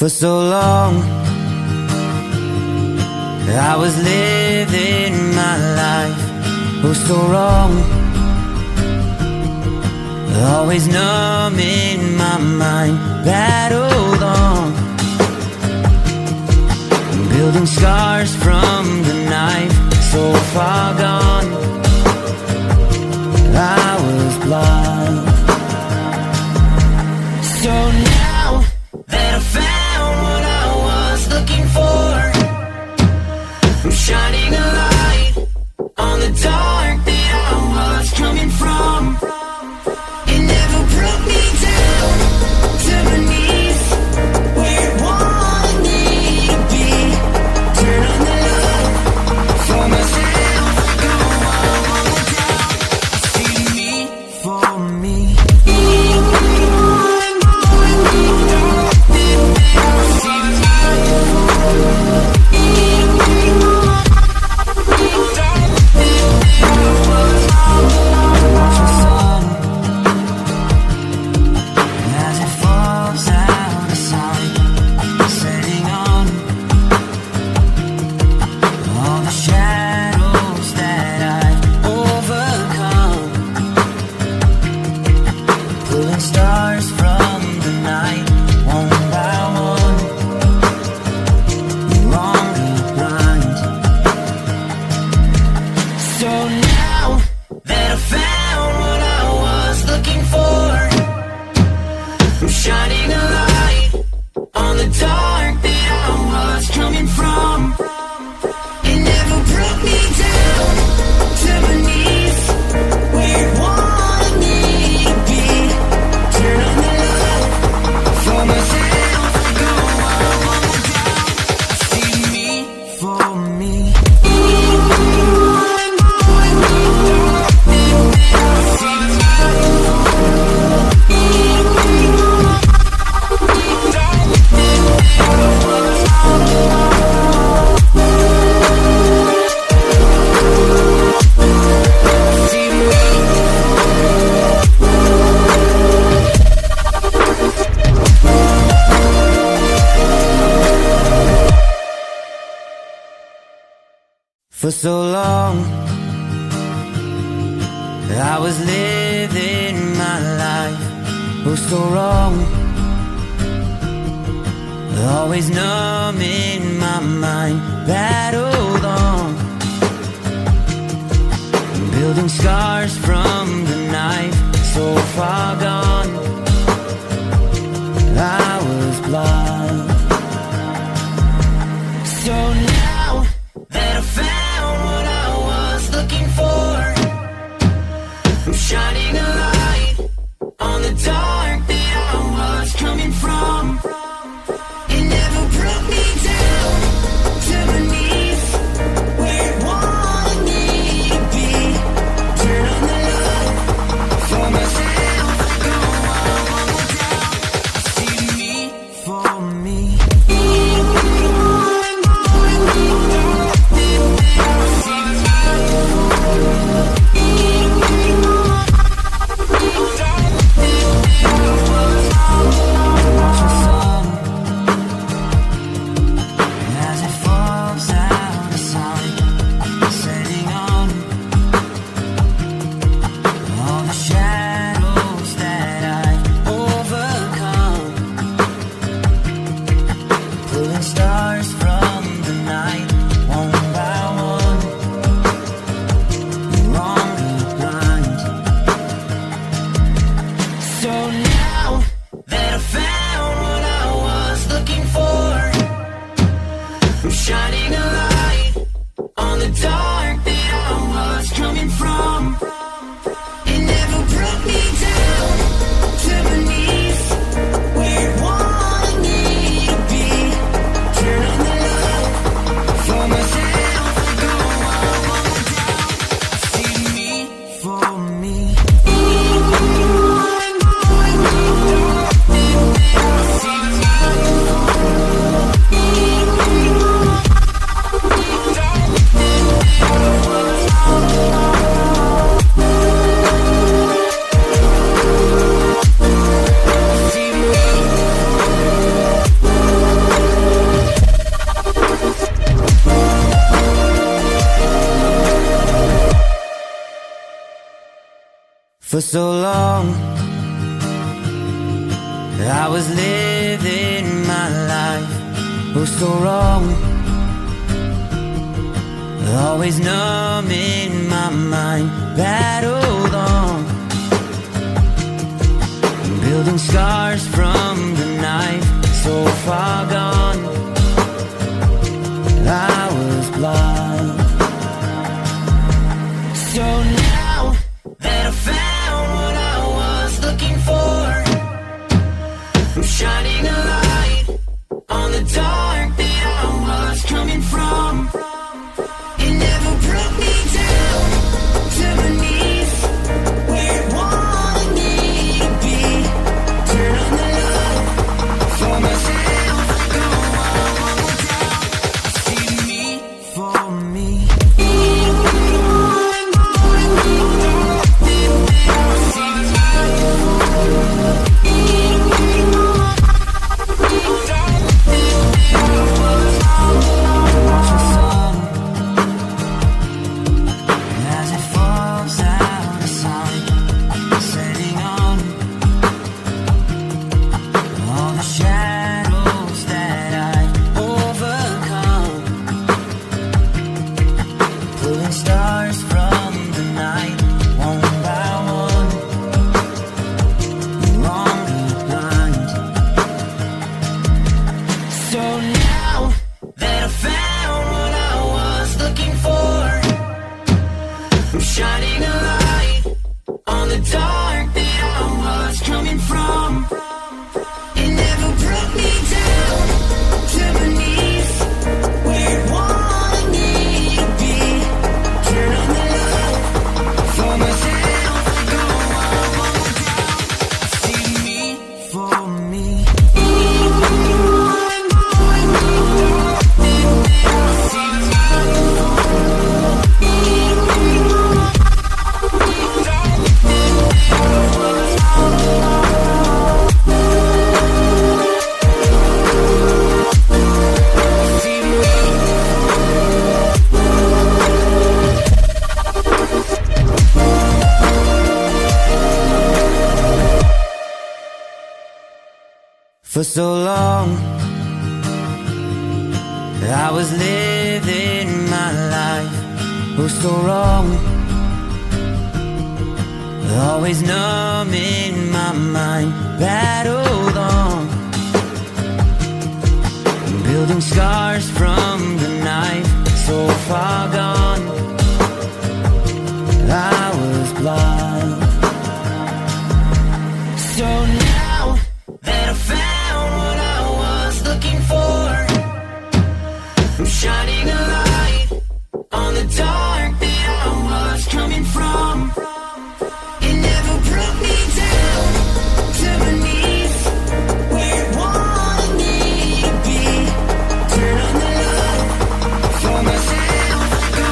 For so long I was living my life, oh so wrong, always numb in my mind, battled on, building scars from the knife, so far gone, I was blind. So now that I found what I was looking for, I'm shining a light on the dark that I was coming from. It never brought me down to my knees, where it wanted me to be. Turn on the love for myself, go all down. See me for me. For so long I was living my life, oh so wrong, always numb in my mind, battled on, building scars from the knife, so far gone, I was blind. So now that I found what I was looking for, I'm shining a light on the dark that I was coming from. It never brought me down to my knees, where it wanted me to be. Turn on the love for myself, go all down. See me for me. For so long I was living my life, oh so wrong, always numb in my mind, battled on, building scars from the knife, so far gone, I was blind. So now that I found what I was looking for, I'm shining a light on the dark that I was coming from. It never brought me down to my knees, where it wanted me to be. Turn on the love for myself, go on down. See me for me. For so long I was living my life, oh so wrong, always numb in my mind, battled on, building scars from the knife, so far gone, I was blind. So now that I found what I was looking for, I'm shining a light on the dark that I was coming from. It never brought me down to my knees, where it wanted me to be. Turn on the love for myself, go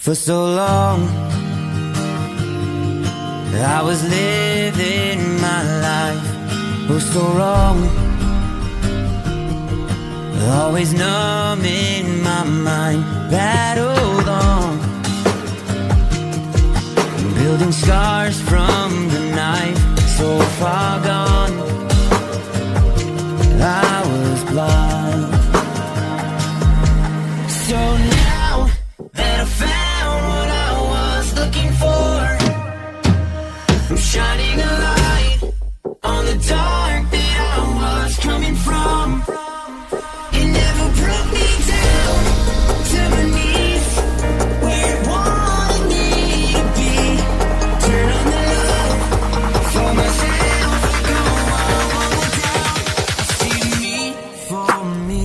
For so long I was living my life, oh so wrong, always numb in my mind, battled on, building scars from the knife, so far gone, I was blind. So now that I found what I was looking for, I'm shining a light on the dark that I was coming from. It never brought me down to my knees, where it wanted me to be. Turn on the love for myself, go on down. See me for me.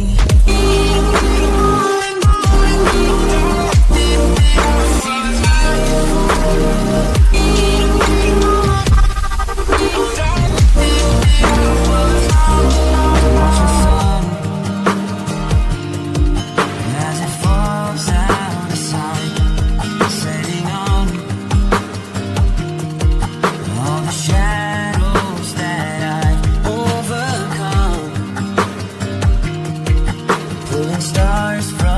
Stars from